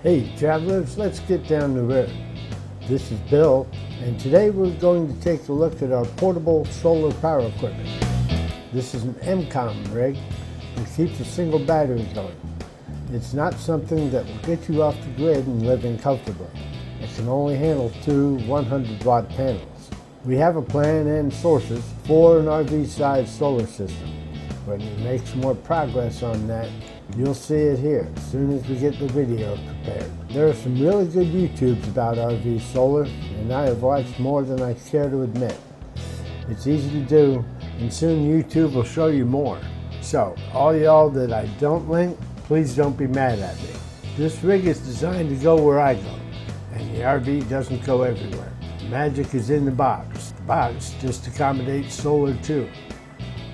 Hey travelers, let's get down the road. This is Bill, and today we're going to take a look at our portable solar power equipment. This is an MCOM rig that keeps a single battery going. It's not something that will get you off the grid and living comfortably. It can only handle two 100-watt panels. We have a plan and sources for an RV-sized solar system. When we make some more progress on that, you'll see it here as soon as we get the video prepared. There are some really good YouTubes about RV solar, and I have watched more than I care to admit. It's easy to do, and soon YouTube will show you more. So, all y'all that I don't link, please don't be mad at me. This rig is designed to go where I go, and the RV doesn't go everywhere. The magic is in the box. The box just accommodates solar too.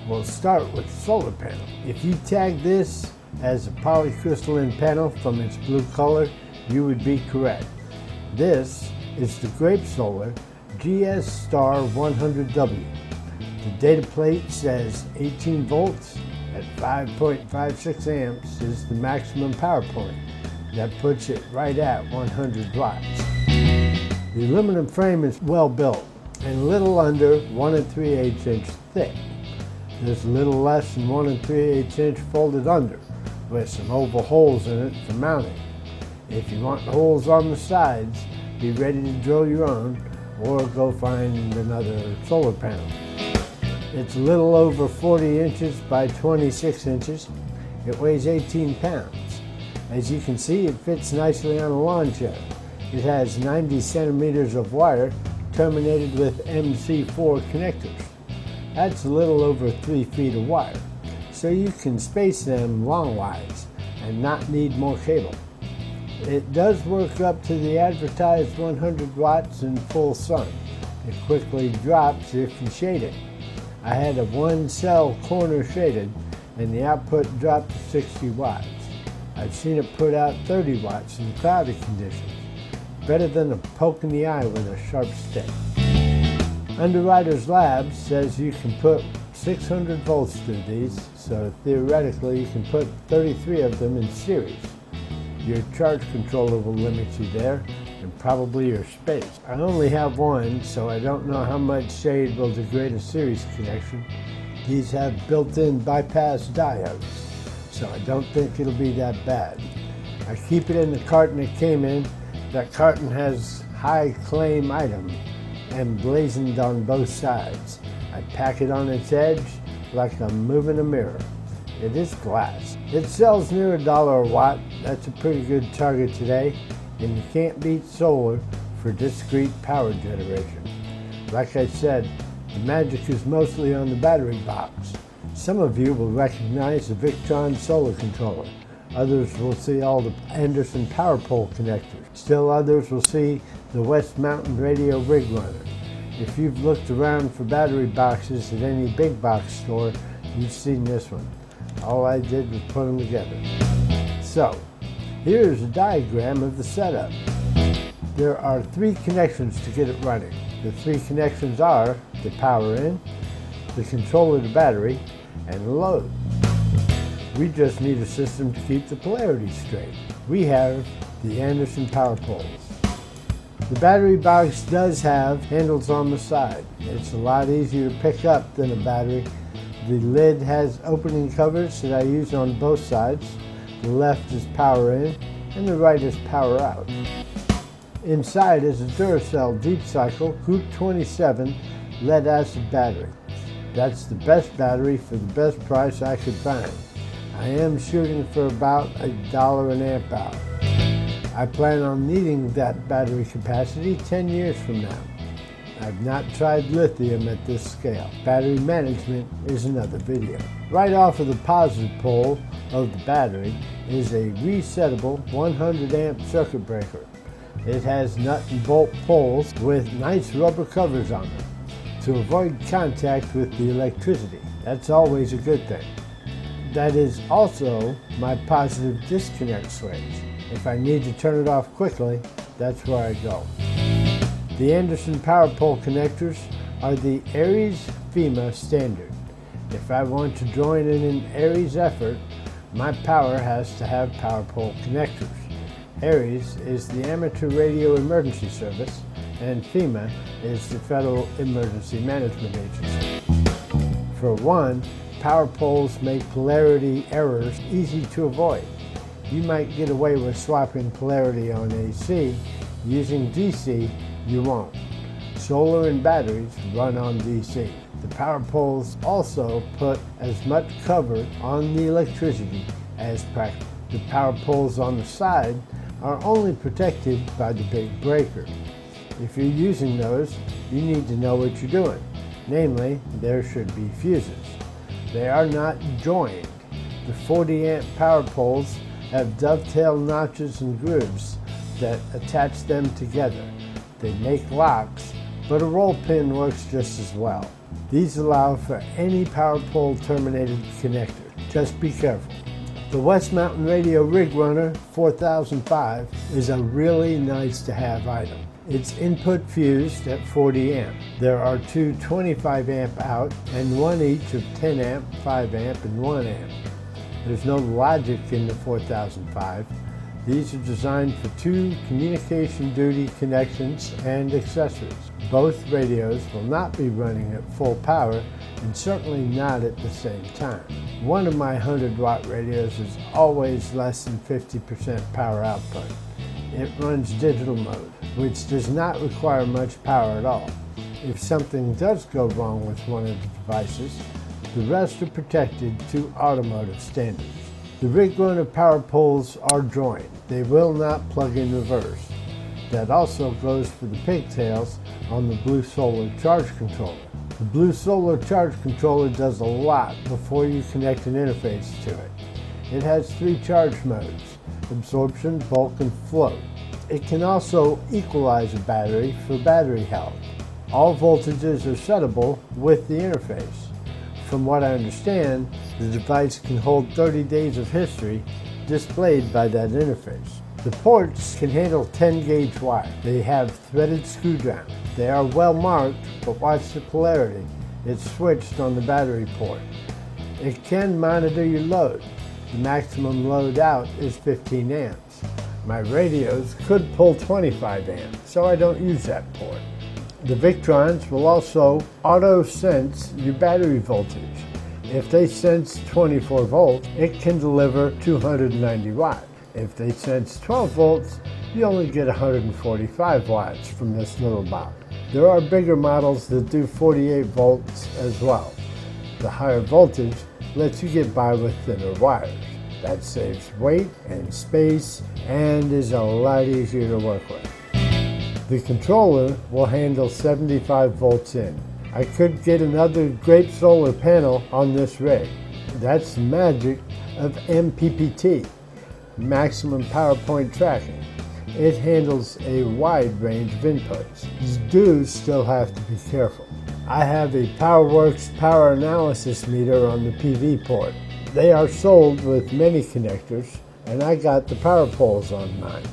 We'll start with the solar panel. If you tag this as a polycrystalline panel from its blue color, you would be correct. This is the Grape Solar GS Star 100W. The data plate says 18 volts at 5.56 amps is the maximum power point. That puts it right at 100 watts. The aluminum frame is well built and a little under 1 3/8 inch thick. There's a little less than 1 3/8 inch folded under, with some oval holes in it for mounting. If you want holes on the sides, be ready to drill your own or go find another solar panel. It's a little over 40 inches by 26 inches. It weighs 18 pounds. As you can see, it fits nicely on a lawn chair. It has 90 centimeters of wire terminated with MC4 connectors. That's a little over 3 feet of wire, so you can space them long-wise and not need more cable. It does work up to the advertised 100 watts in full sun. It quickly drops if you shade it. I had a 1-cell corner shaded and the output dropped to 60 watts. I've seen it put out 30 watts in cloudy conditions. Better than a poke in the eye with a sharp stick. Underwriters Labs says you can put 600 volts through these, so theoretically you can put 33 of them in series. Your charge controller will limit you there, and probably your space. I only have one, so I don't know how much shade will degrade a series connection. These have built-in bypass diodes, so I don't think it'll be that bad. I keep it in the carton it came in. That carton has high claim item emblazoned on both sides. I pack it on its edge like I'm moving a mirror. It is glass. It sells near $1 a watt. That's a pretty good target today, and you can't beat solar for discrete power generation. Like I said, the magic is mostly on the battery box. Some of you will recognize the Victron solar controller. Others will see all the Anderson power pole connectors. Still others will see the West Mountain radio rig runner. If you've looked around for battery boxes at any big box store, you've seen this one. All I did was put them together. So, here's a diagram of the setup. There are 3 connections to get it running. The 3 connections are the power in, the controller to battery, and the load. We just need a system to keep the polarity straight. We have the Anderson power poles. The battery box does have handles on the side. It's a lot easier to pick up than a battery. The lid has opening covers that I use on both sides. The left is power in and the right is power out. Inside is a Duracell Deep Cycle Group 27 lead acid battery. That's the best battery for the best price I could find. I am shooting for about $1 an amp hour. I plan on needing that battery capacity 10 years from now. I've not tried lithium at this scale. Battery management is another video. Right off of the positive pole of the battery is a resettable 100 amp circuit breaker. It has nut and bolt poles with nice rubber covers on them to avoid contact with the electricity. That's always a good thing. That is also my positive disconnect switch. If I need to turn it off quickly, that's where I go. The Anderson power pole connectors are the Aries FEMA standard. If I want to join in an Aries effort, my power has to have power pole connectors. ARES is the Amateur Radio Emergency Service, and FEMA is the Federal Emergency Management Agency. For one, power poles make polarity errors easy to avoid. You might get away with swapping polarity on AC. Using DC, you won't. Solar and batteries run on DC. The power poles also put as much cover on the electricity as practical. The power poles on the side are only protected by the big breaker. If you're using those, you need to know what you're doing. Namely, there should be fuses. They are not joined. The 40 amp power poles have dovetail notches and grooves that attach them together. They make locks, but a roll pin works just as well. These allow for any power pole terminated connector. Just be careful. The West Mountain Radio Rig Runner 4005 is a really nice to have item. It's input fused at 40 amp. There are two 25 amp out and one each of 10 amp, 5 amp, and 1 amp. There's no logic in the 4005. These are designed for two communication duty connections and accessories. Both radios will not be running at full power and certainly not at the same time. One of my 100-watt radios is always less than 50% power output. It runs digital mode, which does not require much power at all. If something does go wrong with one of the devices, the rest are protected to automotive standards. The Rig Runner power poles are joined. They will not plug in reverse. That also goes for the pigtails on the Blue Solar charge controller. The Blue Solar charge controller does a lot before you connect an interface to it. It has 3 charge modes: absorption, bulk, and float. It can also equalize a battery for battery health. All voltages are settable with the interface. From what I understand, the device can hold 30 days of history displayed by that interface. The ports can handle 10-gauge wire. They have threaded screwdriver. They are well marked, but watch the polarity. It's switched on the battery port. It can monitor your load. The maximum load out is 15 amps. My radios could pull 25 amps, so I don't use that port. The Victrons will also auto-sense your battery voltage. If they sense 24 volts, it can deliver 290 watts. If they sense 12 volts, you only get 145 watts from this little box. There are bigger models that do 48 volts as well. The higher voltage lets you get by with thinner wires. That saves weight and space and is a lot easier to work with. The controller will handle 75 volts in. I could get another great solar panel on this rig. That's the magic of MPPT, maximum power point tracking. It handles a wide range of inputs. You do still have to be careful. I have a PowerWorks power analysis meter on the PV port. They are sold with many connectors, and I got the power poles on mine.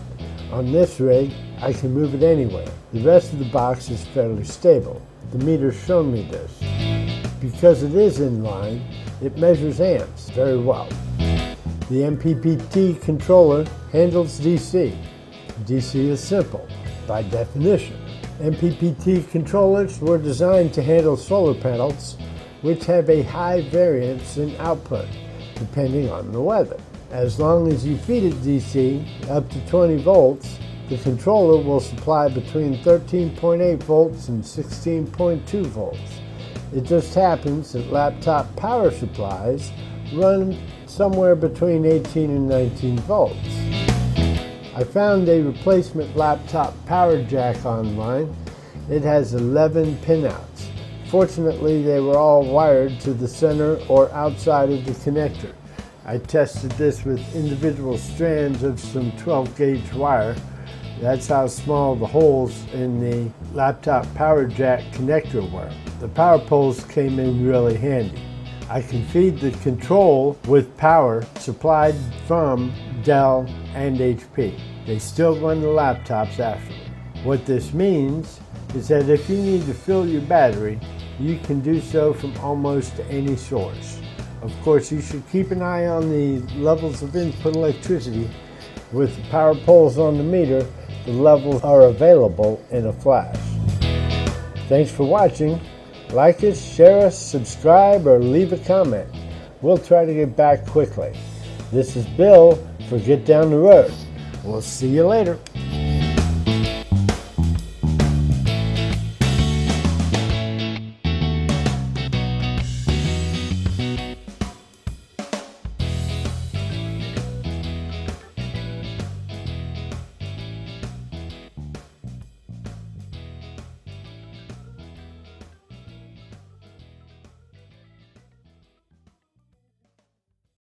On this rig, I can move it anywhere. The rest of the box is fairly stable. The meter's shown me this. Because it is inline, it measures amps very well. The MPPT controller handles DC. DC is simple, by definition. MPPT controllers were designed to handle solar panels, which have a high variance in output, depending on the weather. As long as you feed it DC up to 20 volts, the controller will supply between 13.8 volts and 16.2 volts. It just happens that laptop power supplies run somewhere between 18 and 19 volts. I found a replacement laptop power jack online. It has 11 pinouts. Fortunately, they were all wired to the center or outside of the connector. I tested this with individual strands of some 12-gauge wire. That's how small the holes in the laptop power jack connector were. The power poles came in really handy. I can feed the control with power supplied from Dell and HP. They still run the laptops after me. What this means is that if you need to fill your battery, you can do so from almost any source. Of course, you should keep an eye on the levels of input electricity With the power poles on the meter, the levels are available in a flash. Thanks for watching. Like us, share us, subscribe, or leave a comment. We'll try to get back quickly. This is Bill for Get Down the Road. We'll see you later.